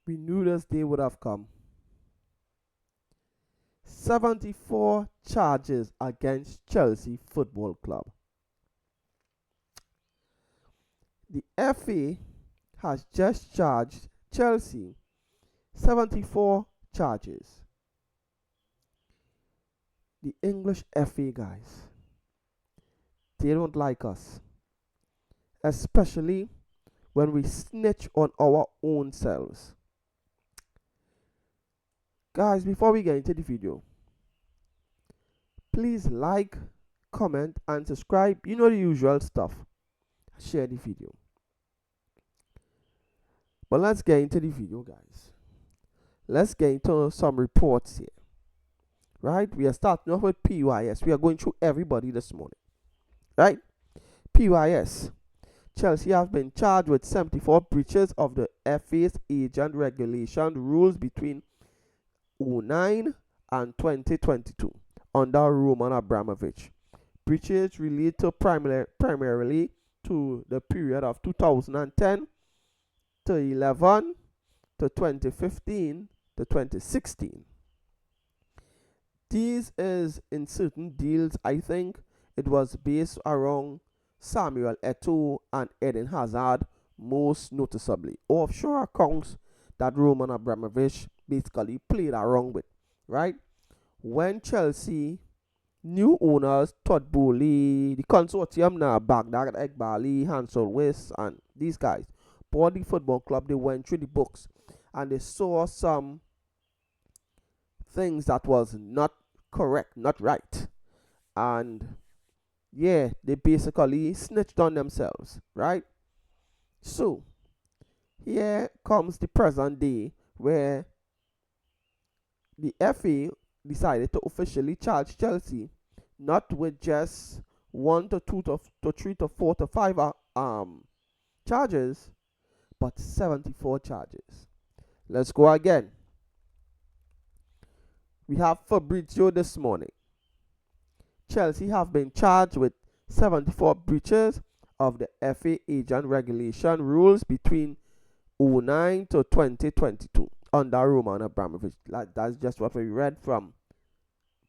we knew this day would have come. 74 charges against Chelsea Football Club. The FA has just charged Chelsea 74 charges. The English FA guys, they don't like us, especially when we snitch on our own selves. Guys, before we get into the video, please like, comment, and subscribe. You know the usual stuff. Share the video. But let's get into the video, guys. Let's get into some reports here. Right? We are starting off with PYS. We are going through everybody this morning. Right? PYS. Chelsea have been charged with 74 breaches of the FA's agent regulation rules between 2009 and 2022 under Roman Abramovich. Breaches relate to primarily to the period of 2010 to 11 to 2015 to 2016. These is in certain deals, I think it was based around Samuel Eto'o and Eden Hazard, most noticeably. Offshore accounts that Roman Abramovich basically played around with, right? When Chelsea new owners, Todd Boehly, the consortium now, Baghdad Eghbali, Hansel West, and these guys bought the football club, they went through the books and they saw some things that was not correct, not right. And yeah, they basically snitched on themselves, right? So here comes the present day where the FA decided to officially charge Chelsea not with just 1 to 2 to 3 to 4 to 5 charges, but 74 charges. Let's go again. We have Fabrizio this morning. Chelsea have been charged with 74 breaches of the FA agent regulation rules between 2009 to 2022 under Roman Abramovich. That's just what we read from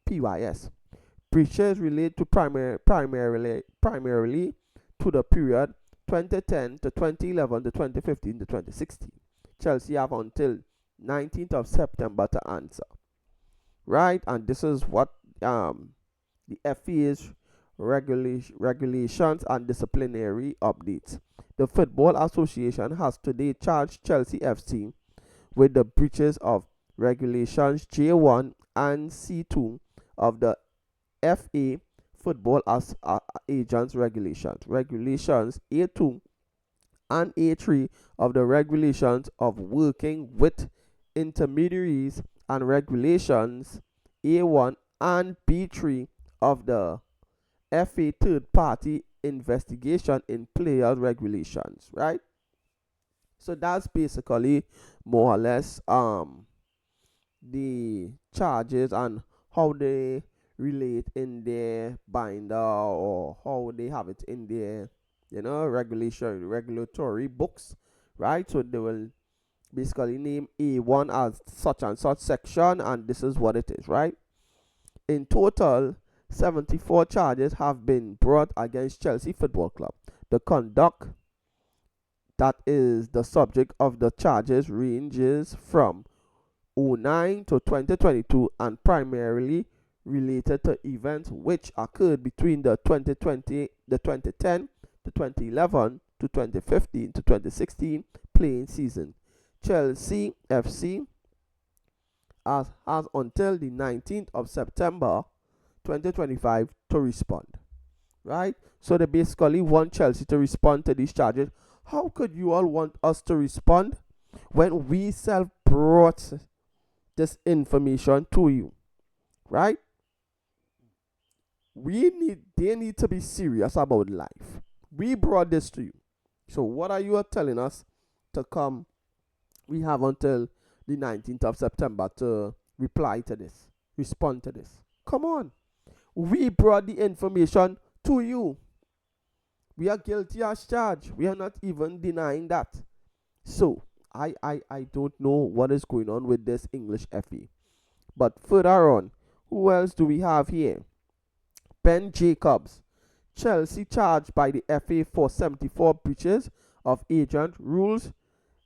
PYS. Breaches relate to primarily to the period 2010 to 2011 to 2015 to 2016. Chelsea have until 19th of September to answer. Right, and this is what the FA's regulations and disciplinary updates. The Football Association has today charged Chelsea FC with the breaches of regulations J1 and C2 of the FA Football Agents Regulations, regulations A2 and A3 of the regulations of working with intermediaries, and regulations A1 and B3 of the FA third party investigation in players regulations, right? So that's basically more or less the charges and how they relate in their binder, or how they have it in their regulatory books, right? So they will basically name A1 as such and such section, and this is what it is, right? In total, 74 charges have been brought against Chelsea Football Club. The conduct that is the subject of the charges ranges from 2009 to 2022 and primarily related to events which occurred between the 2010 to 2011 to 2015 to 2016 playing season. Chelsea FC has until the 19th of September 2025 to respond. Right? So they basically want Chelsea to respond to these charges. How could you all want us to respond when we self brought this information to you? Right? They need to be serious about life. We brought this to you. So what are you telling us to come? We have until the 19th of September to reply to this, respond to this. Come on. We brought the information to you. We are guilty as charged. We are not even denying that. So, I don't know what is going on with this English FA. But further on, who else do we have here? Ben Jacobs. Chelsea charged by the FA for 74 breaches of agent rules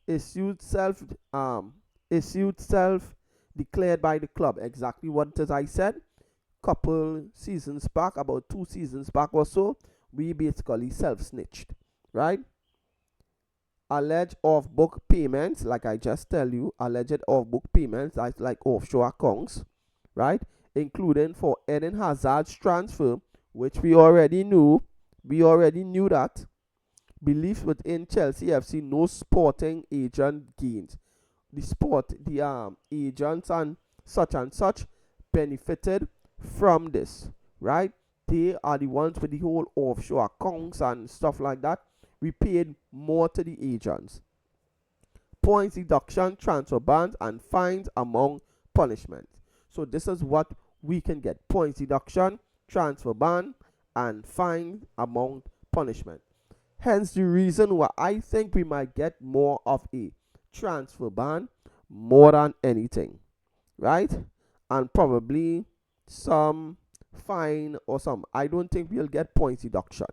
issued self issued self declared by the club. Exactly what it is I said. Couple seasons back, about 2 seasons back or so, we basically self snitched, right? Alleged off book payments, like I just tell you, alleged off book payments, that's like offshore accounts, right? Including for Eden Hazard's transfer, which we already knew. We already knew that. Beliefs within Chelsea FC, no sporting agent gains. The agents and such benefited from this, right? They are the ones with the whole offshore accounts and stuff like that. We paid more to the agents. Points deduction, transfer bans, and fines among punishments. So this is what we can get: points deduction, transfer ban, and fine among punishment. Hence the reason why I think we might get more of a transfer ban more than anything, right? And probably some fine or some. I don't think we'll get points deduction.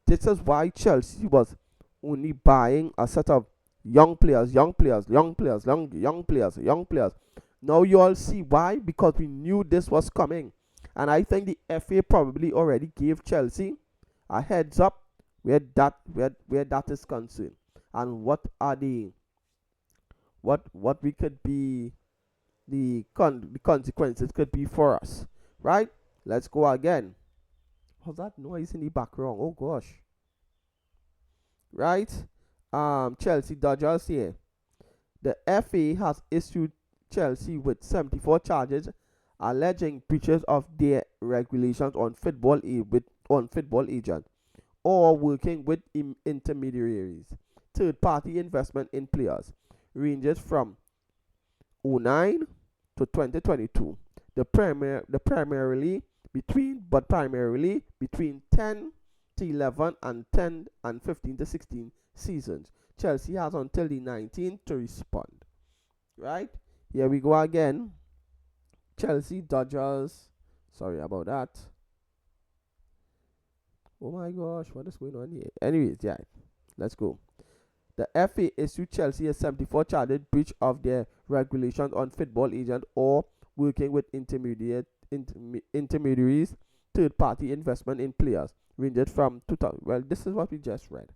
This is why Chelsea was only buying a set of young players, young players, young players, young players, young players. Now you all see why, because we knew this was coming, and I think the FA probably already gave Chelsea a heads up where that is concerned, and what are the what we could be the consequences could be for us, right? Let's go again. What's that noise in the background? Oh gosh. Right? Chelsea Dodgers here. The FA has issued Chelsea with 74 charges alleging breaches of their regulations on football agents or working with intermediaries. Third party investment in players ranges from 09 to 2022. Primarily between 10 to 11 and 10 and 15 to 16 seasons. Chelsea has until the 19th to respond. Right? Here we go again. Chelsea Dodgers. Sorry about that. Oh my gosh, what is going on here? Anyways, yeah, let's go. The FA issued Chelsea a 74 charges breach of their regulations on football agent or working with intermediaries, third party investment in players. Ranged from 2000. Well, this is what we just read.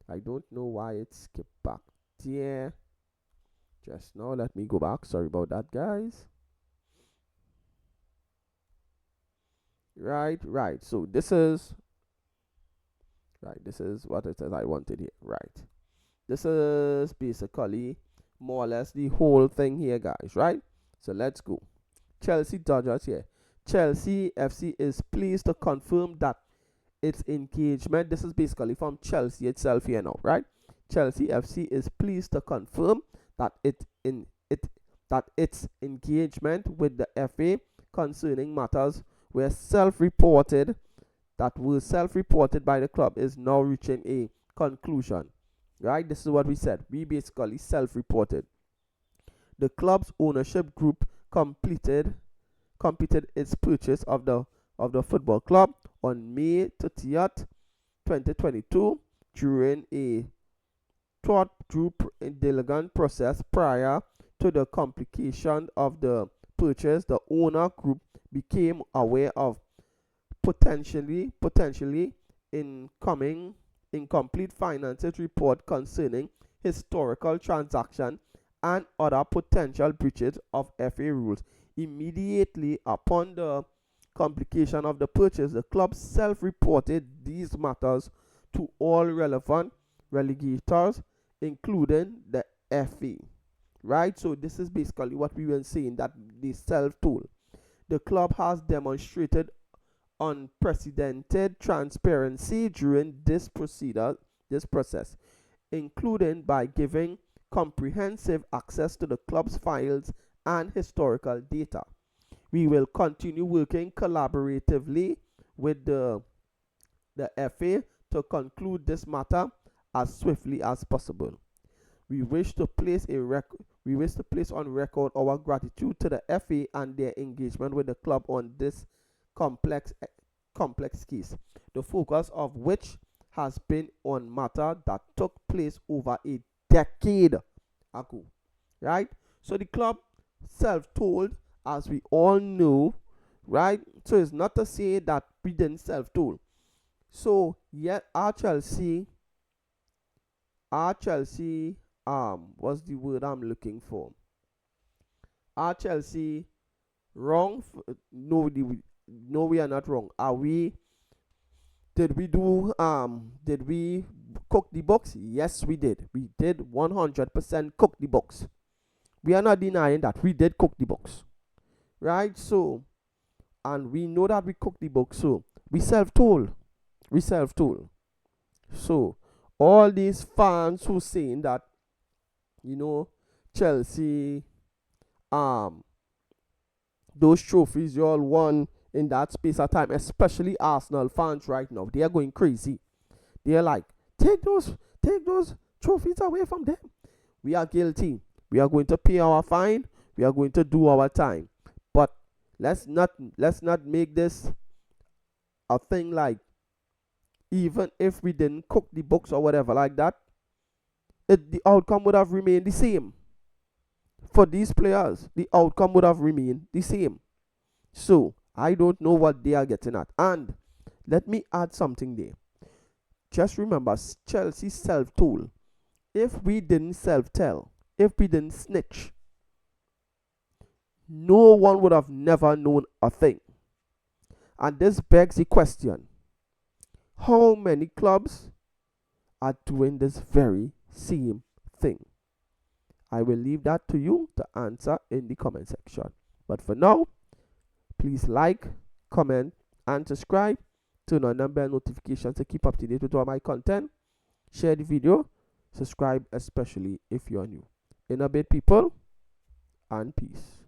I don't know why it skipped back there. Just now, let me go back. Sorry about that, guys. Right. So this is what it says I wanted here. Right. This is basically more or less the whole thing here, guys, right? So let's go. Chelsea Dodgers here. Chelsea FC is pleased to confirm that its engagement, this is basically from Chelsea itself here now, right? Chelsea FC is pleased to confirm that its engagement with the FA concerning matters were self-reported by the club is now reaching a conclusion. Right? This is what we said. We basically self-reported. The club's ownership group completed its purchase of the football club on May 30th, 2022 during a thought-through diligent process. Prior to the completion of the purchase, the owner group became aware of potentially incomplete finances report concerning historical transaction and other potential breaches of FA rules. Immediately upon the completion of the purchase, the club self-reported these matters to all relevant relegators, including the FA. Right? So this is basically what we were saying, that they self-told. The club has demonstrated unprecedented transparency during this process, including by giving comprehensive access to the club's files and historical data. We will continue working collaboratively with the FA to conclude this matter as swiftly as possible. We wish to place on record our gratitude to the FA and their engagement with the club on this complex case, the focus of which has been on matter that took place over a decade ago. Right? So the club self-told, as we all know, right? So it's not to say that we didn't self-told. So yet our Chelsea, what's the word I'm looking for? Are Chelsea wrong? No, we are not wrong. Are we? Did we cook the books? Yes, we did. We did 100% cook the books. We are not denying that we did cook the books, right? So, and we know that we cooked the books. So we self-told. So all these fans who saying that, Chelsea, those trophies you all won in that space of time, especially Arsenal fans right now, they are going crazy. They are like, take those trophies away from them. We are guilty. We are going to pay our fine. We are going to do our time. But let's not make this a thing like, even if we didn't cook the books or whatever like that, the outcome would have remained the same. For these players, the outcome would have remained the same. So I don't know what they are getting at. And let me add something there. Just remember, Chelsea self-told. If we didn't self-tell, if we didn't snitch, no one would have never known a thing. And this begs the question, how many clubs are doing this very same thing? I will leave that to you to answer in the comment section. But for now, please like, comment, and subscribe. Turn on the bell notifications to keep up to date with all my content. Share the video. Subscribe, especially if you're new. In a bit, people, and peace.